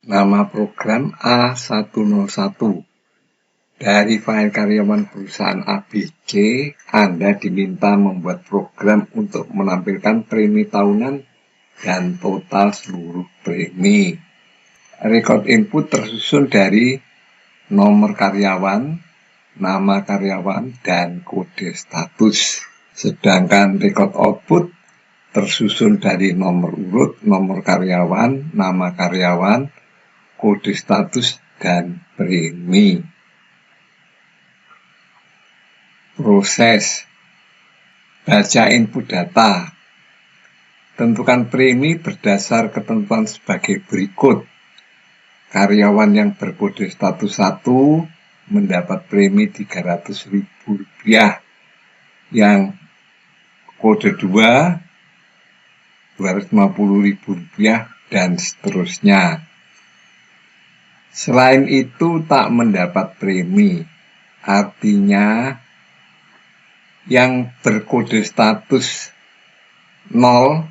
Nama program A101. Dari file karyawan perusahaan ABC, Anda diminta membuat program untuk menampilkan premi tahunan dan total seluruh premi. Record input tersusun dari nomor karyawan, nama karyawan, dan kode status. Sedangkan record output tersusun dari nomor urut, nomor karyawan, nama karyawan, kode status, dan premi. Proses baca input data. Tentukan premi berdasar ketentuan sebagai berikut. Karyawan yang berkode status 1 mendapat premi Rp300.000. Yang kode 2 Rp250.000 dan seterusnya. Selain itu tak mendapat premi. Artinya yang berkode status 0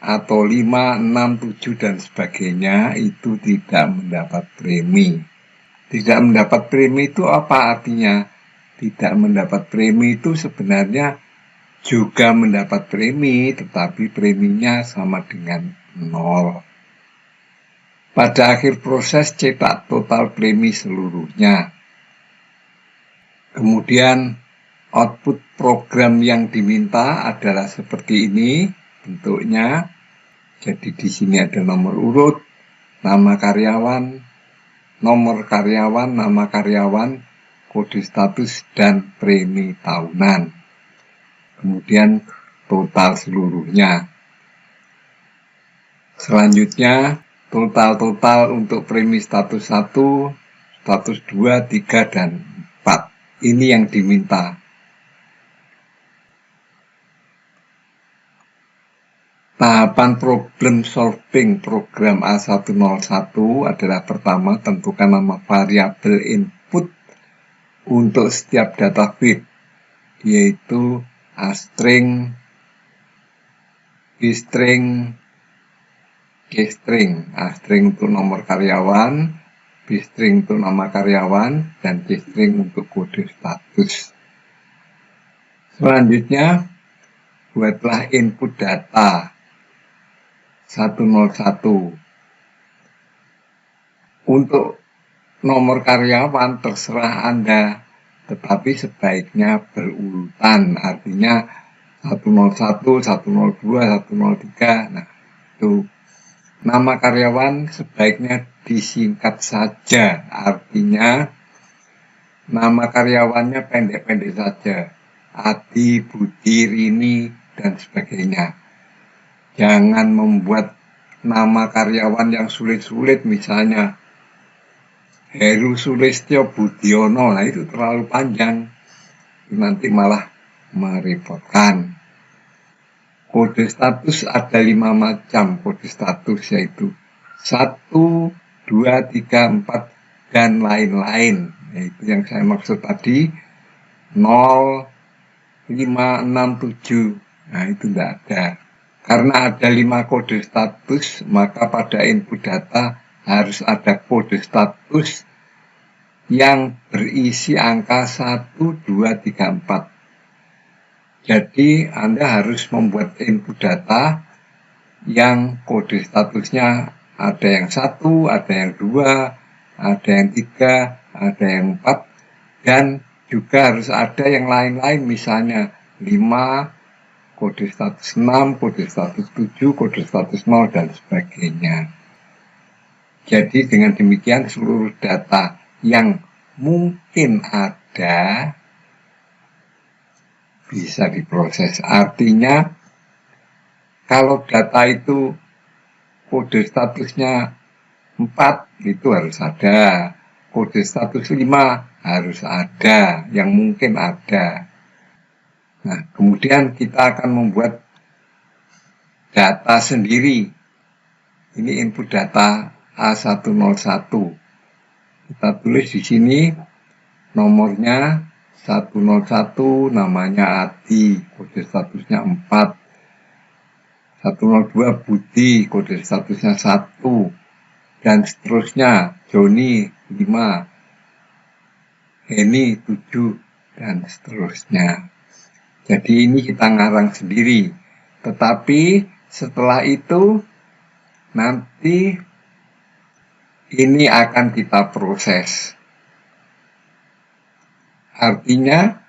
atau 5, 6, 7 dan sebagainya itu tidak mendapat premi. Tidak mendapat premi itu apa artinya? Tidak mendapat premi itu sebenarnya juga mendapat premi, tetapi preminya sama dengan 0. Pada akhir proses cetak total premi seluruhnya. Kemudian output program yang diminta adalah seperti ini bentuknya. Jadi di sini ada nomor urut, nama karyawan, nomor karyawan, nama karyawan, kode status, dan premi tahunan. Kemudian total seluruhnya. Selanjutnya total untuk premi status 1, status 2, 3, dan 4. Ini yang diminta. Tahapan problem solving program A101 adalah pertama, tentukan nama variabel input untuk setiap data feed, yaitu A-string, B-string, G-string. A-string untuk nomor karyawan, B-string untuk nama karyawan, dan G-string untuk kode status. Selanjutnya, buatlah input data 101. Untuk nomor karyawan terserah Anda, tetapi sebaiknya berurutan. Artinya 101, 102, 103. Nah, itu nama karyawan sebaiknya disingkat saja. Artinya nama karyawannya pendek-pendek saja. Adi, Budi, Rini, dan sebagainya. Jangan membuat nama karyawan yang sulit-sulit, misalnya Heru Sulistyo Budiono. Nah, itu terlalu panjang. Nanti malah merepotkan. Kode status ada 5 macam kode status, yaitu 1, 2, 3, 4, dan lain-lain. Itu yang saya maksud tadi, 0, 5, 6, 7. Nah, itu tidak ada. Karena ada 5 kode status, maka pada input data harus ada kode status yang berisi angka 1, 2, 3, 4. Jadi Anda harus membuat input data yang kode statusnya ada yang 1, ada yang 2, ada yang 3, ada yang 4, dan juga harus ada yang lain-lain, misalnya 5, kode status 6, kode status 7, kode status 0, dan sebagainya. Jadi dengan demikian seluruh data yang mungkin ada bisa diproses. Artinya kalau data itu kode statusnya 4, itu harus ada. Kode status 5 harus ada, yang mungkin ada. Nah, kemudian kita akan membuat data sendiri. Ini input data A101. Kita tulis di sini nomornya 101, namanya Adi, kode statusnya 4. 102 Budi, kode statusnya 1. dan seterusnya. Joni 5, Henny 7, dan seterusnya. Jadi ini kita ngarang sendiri. Tetapi setelah itu nanti ini akan kita proses. Artinya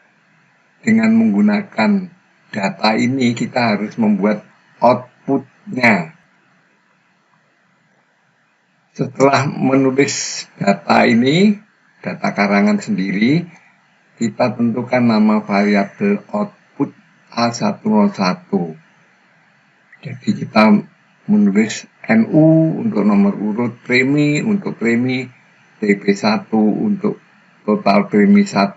dengan menggunakan data ini kita harus membuat outputnya. Setelah menulis data ini, data karangan sendiri, kita tentukan nama variabel output A101. Jadi kita menulis NU untuk nomor urut premi, untuk premi, TP1 untuk total premi 1,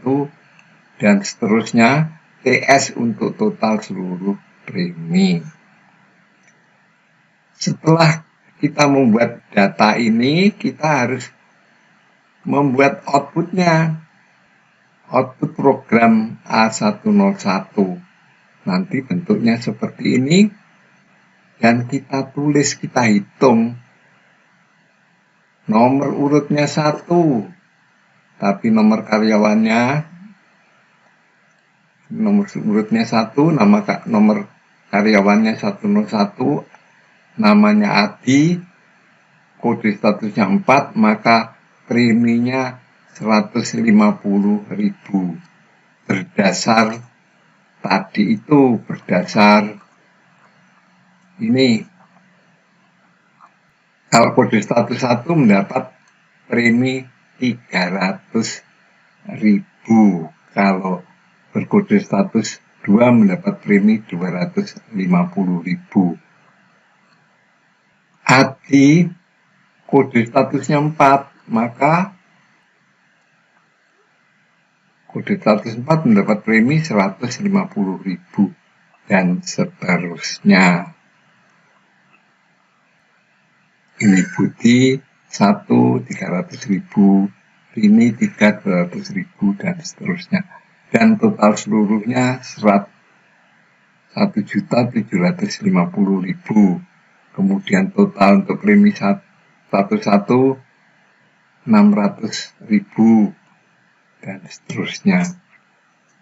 dan seterusnya, TS untuk total seluruh premi. Setelah kita membuat data ini, kita harus membuat outputnya. Output program A101. Nanti bentuknya seperti ini. Dan kita tulis, kita hitung. Nomor urutnya 1. Tapi nomor karyawannya, nomor urutnya 1, nomor karyawannya 101. Namanya Adi, kode statusnya 4, maka preminya 150.000. Berdasar tadi itu, berdasar ini. Kalau kode status 1 mendapat premi 300.000. Kalau berkode status 2 mendapat premi 250.000. Adi kode statusnya 4, maka kode status 4 mendapat premi 150.000 dan seterusnya. Ini Budi 1, 300.000, ini 3, 200.000 dan seterusnya. Dan total seluruhnya 1.750.000. Kemudian total untuk premi 1 600.000 dan seterusnya.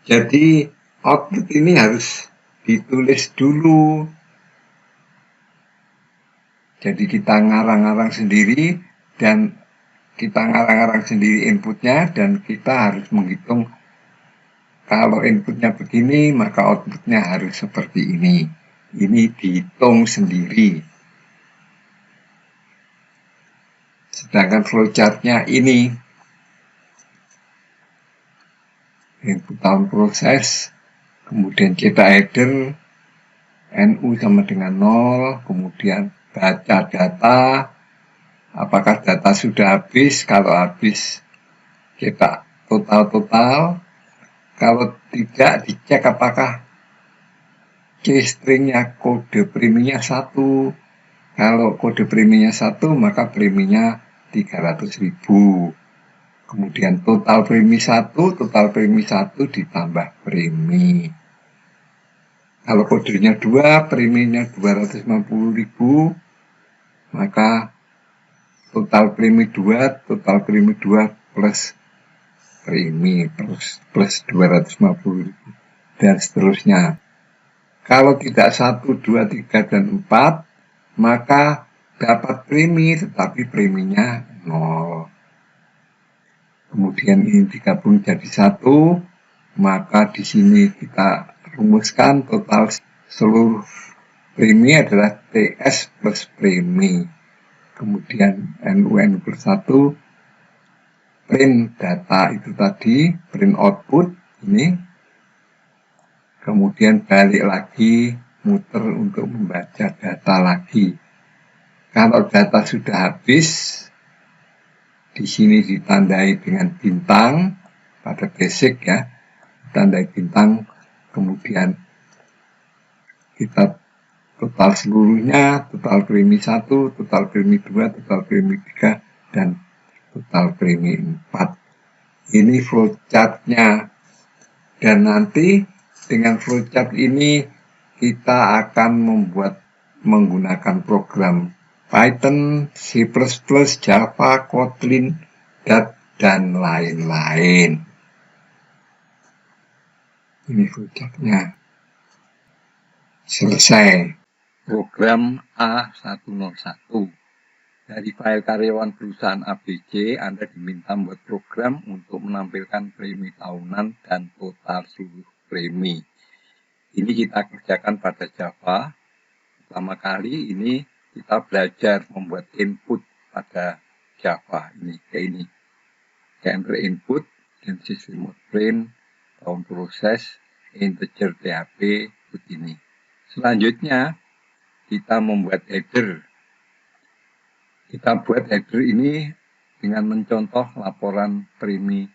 Jadi output ini harus ditulis dulu. Jadi kita ngarang-ngarang sendiri dan kita ngarang-ngarang sendiri inputnya dan kita harus menghitung kalau inputnya begini maka outputnya harus seperti ini. Ini dihitung sendiri. Sedangkan flowchartnya ini input tahun proses, kemudian cetak header, NU sama dengan 0, kemudian baca data, apakah data sudah habis, kalau habis cetak total, kalau tidak dicek apakah stringnya kode preminya 1, kalau kode preminya 1 maka preminya 300.000. Kemudian total premi 1 ditambah premi. Kalau kodenya 2, preminya 250.000, maka total premi 2 plus premi plus 250.000 dan seterusnya. Kalau tidak 1, 2, 3, dan 4, maka dapat premi tetapi preminya 0. Kemudian ini digabung jadi 1, maka di sini kita rumuskan total seluruh premi adalah TS plus premi. Kemudian NUN plus 1, print data itu tadi, print output ini. Kemudian balik lagi, muter untuk membaca data lagi. Kalau data sudah habis, di sini ditandai dengan bintang pada basic ya, tandai bintang, kemudian kita total seluruhnya, total premi 1, total premi 2, total premi 3, dan total premi 4. Ini flowchartnya. Dan nanti dengan flowchart ini kita akan menggunakan program Python, C++, Java, Kotlin, Dart, dan lain-lain. Ini flowchartnya. Selesai. Program A101. Dari file karyawan perusahaan ABC, Anda diminta membuat program untuk menampilkan premi tahunan dan total seluruh premi. Ini kita kerjakan pada Java. Pertama kali ini kita belajar membuat input pada Java. Ini kayak ini. Enter input, dan system out print, tahun proses, integer THP, begini. Selanjutnya, kita membuat header. Kita buat header ini dengan mencontoh laporan premi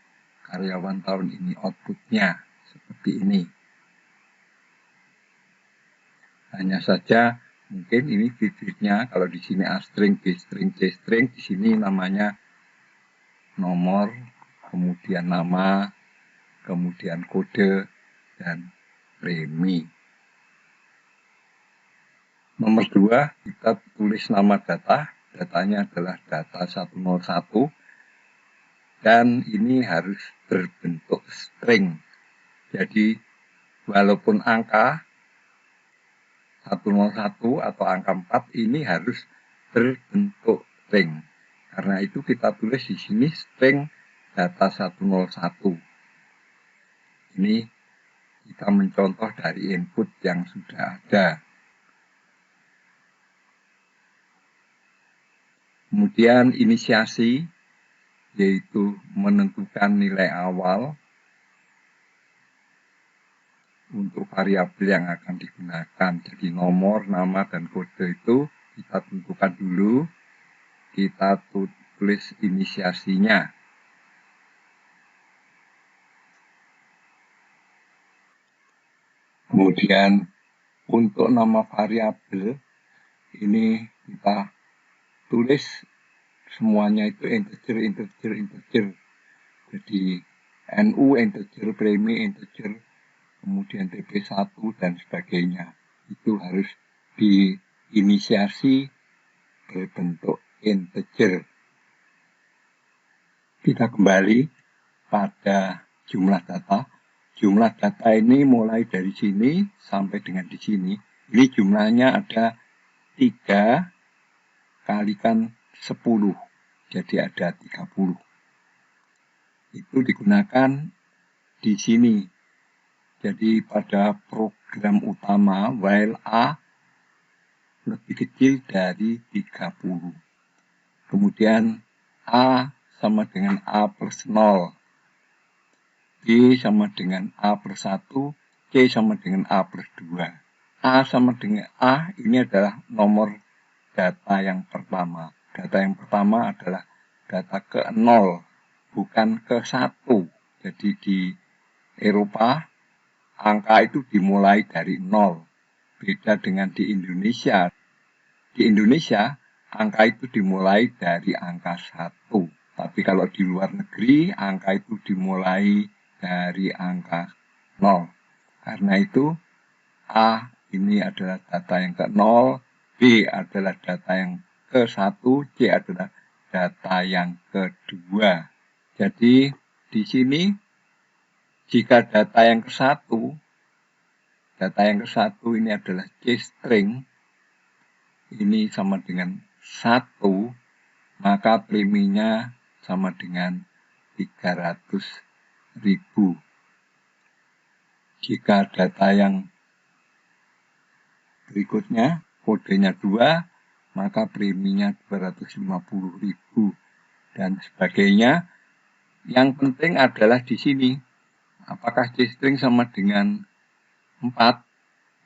karyawan tahun ini. Outputnya seperti ini. Hanya saja mungkin ini fiturnya, kalau di sini A string, B string, C string, di sini namanya nomor, kemudian nama, kemudian kode, dan premi. Nomor 2, kita tulis nama data. Datanya adalah data 101. Dan ini harus berbentuk string. Jadi, walaupun angka 101 atau angka 4 ini harus berbentuk string. Karena itu kita tulis di sini string data 101. Ini kita mencontoh dari input yang sudah ada. Kemudian inisiasi, yaitu menentukan nilai awal untuk variabel yang akan digunakan. Jadi nomor, nama, dan kode itu kita tentukan dulu. Kita tulis inisiasinya. Kemudian untuk nama variabel ini kita tulis semuanya itu integer. Jadi NU integer, premi integer, kemudian TP1 dan sebagainya. Itu harus diinisiasi berbentuk integer. Kita kembali pada jumlah data. Jumlah data ini mulai dari sini sampai dengan di sini. Ini jumlahnya ada 3 kalikan 10. Jadi ada 30. Itu digunakan di sini. Jadi pada program utama while A lebih kecil dari 30. Kemudian A sama dengan A plus 0. B sama dengan A plus 1. C sama dengan A plus 2. A sama dengan A ini adalah nomor data yang pertama. Data yang pertama adalah data ke 0, bukan ke 1. Jadi di Eropa, angka itu dimulai dari 0. Beda dengan di Indonesia. Di Indonesia, angka itu dimulai dari angka 1. Tapi kalau di luar negeri, angka itu dimulai dari angka 0. Karena itu, A ini adalah data yang ke 0, B adalah data yang ke 1, C adalah data yang kedua. Jadi di sini jika data yang ke 1 ini adalah C string, ini sama dengan 1, maka preminya sama dengan 300.000. Jika data yang berikutnya kodenya 2, maka preminya 250.000 dan sebagainya. Yang penting adalah di sini, apakah C string sama dengan 4?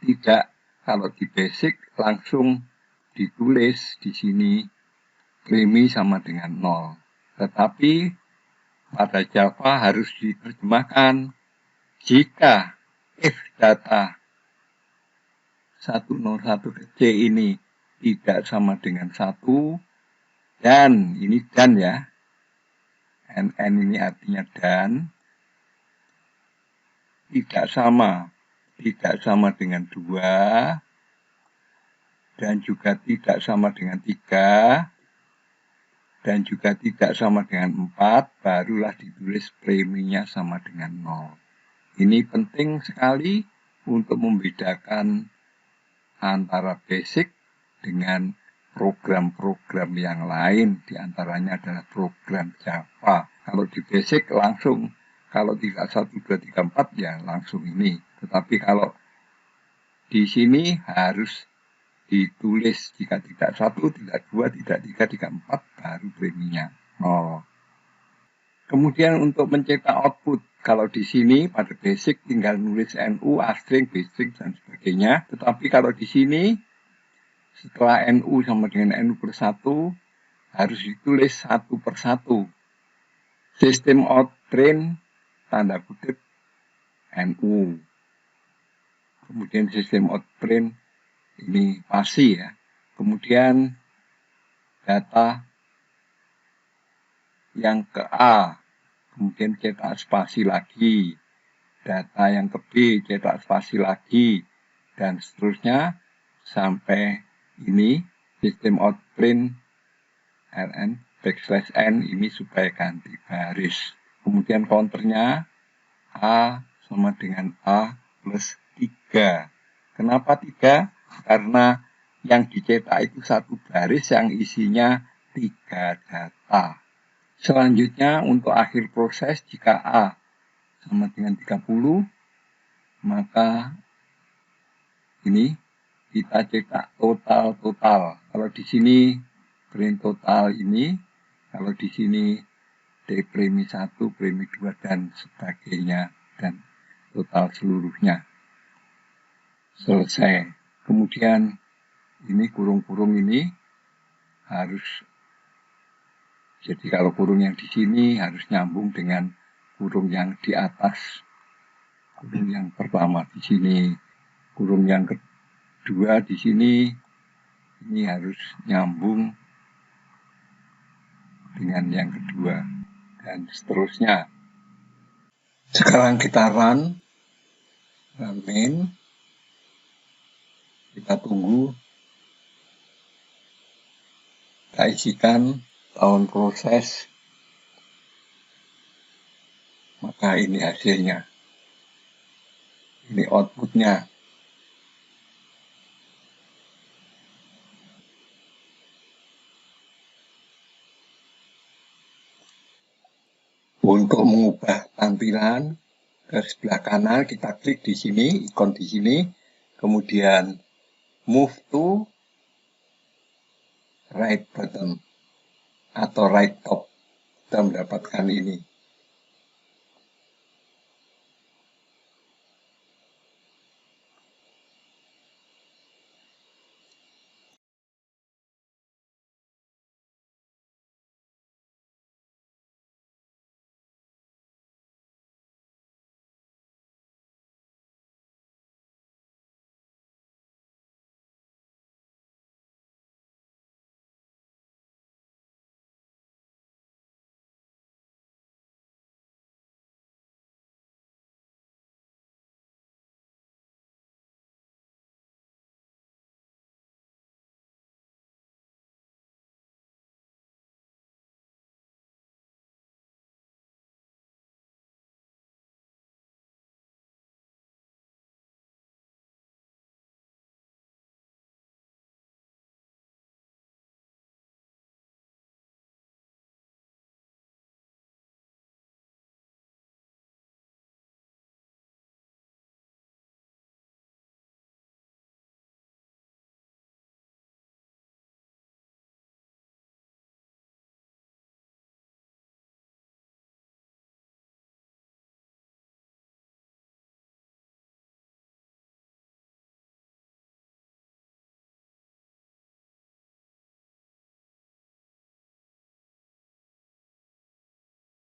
Tidak. Kalau di basic langsung ditulis di sini premi sama dengan 0. Tetapi pada Java harus diterjemahkan jika if data 101 ke C ini tidak sama dengan 1, dan ini dan ya, NN ini artinya dan, tidak sama dengan 2, dan juga tidak sama dengan 3, dan juga tidak sama dengan 4, barulah ditulis preminya sama dengan 0. Ini penting sekali untuk membedakan antara basic dengan program-program yang lain, diantaranya adalah program Java. Kalau di basic langsung, kalau tidak 1, 2, 3, 4 ya langsung ini. Tetapi kalau di sini harus ditulis jika tidak 1, tidak 2, tidak 3, tidak 4, baru preminya 0. Kemudian untuk mencetak output, kalau di sini pada basic tinggal nulis NU, A-string, B-string, dan sebagainya. Tetapi kalau di sini setelah NU sama dengan NU per 1 harus ditulis 1 per 1. Sistem out print tanda kutip NU. Kemudian sistem out print ini pasti ya. Kemudian data yang ke A, kemudian cetak spasi lagi. Data yang ke B, cetak spasi lagi, dan seterusnya sampai ini sistem out print rn \n ini supaya ganti baris. Kemudian counternya A sama dengan A plus 3. Kenapa 3? Karena yang dicetak itu satu baris yang isinya 3 data. Selanjutnya untuk akhir proses, jika A sama dengan 30, maka ini kita cetak total. Kalau di sini print total ini, kalau di sini D premi 1, premi 2, dan sebagainya, dan total seluruhnya. Selesai. Kemudian ini kurung-kurung ini harus, jadi kalau kurung yang di sini harus nyambung dengan kurung yang di atas. Kurung yang pertama di sini, kurung yang kedua di sini, ini harus nyambung dengan yang kedua, dan seterusnya. Sekarang kita run main, kita tunggu, kita isikan tahun proses, maka ini hasilnya, ini outputnya. Untuk mengubah tampilan ke sebelah kanan, kita klik di sini, ikon di sini, kemudian move to right bottom atau right top. Kita mendapatkan ini.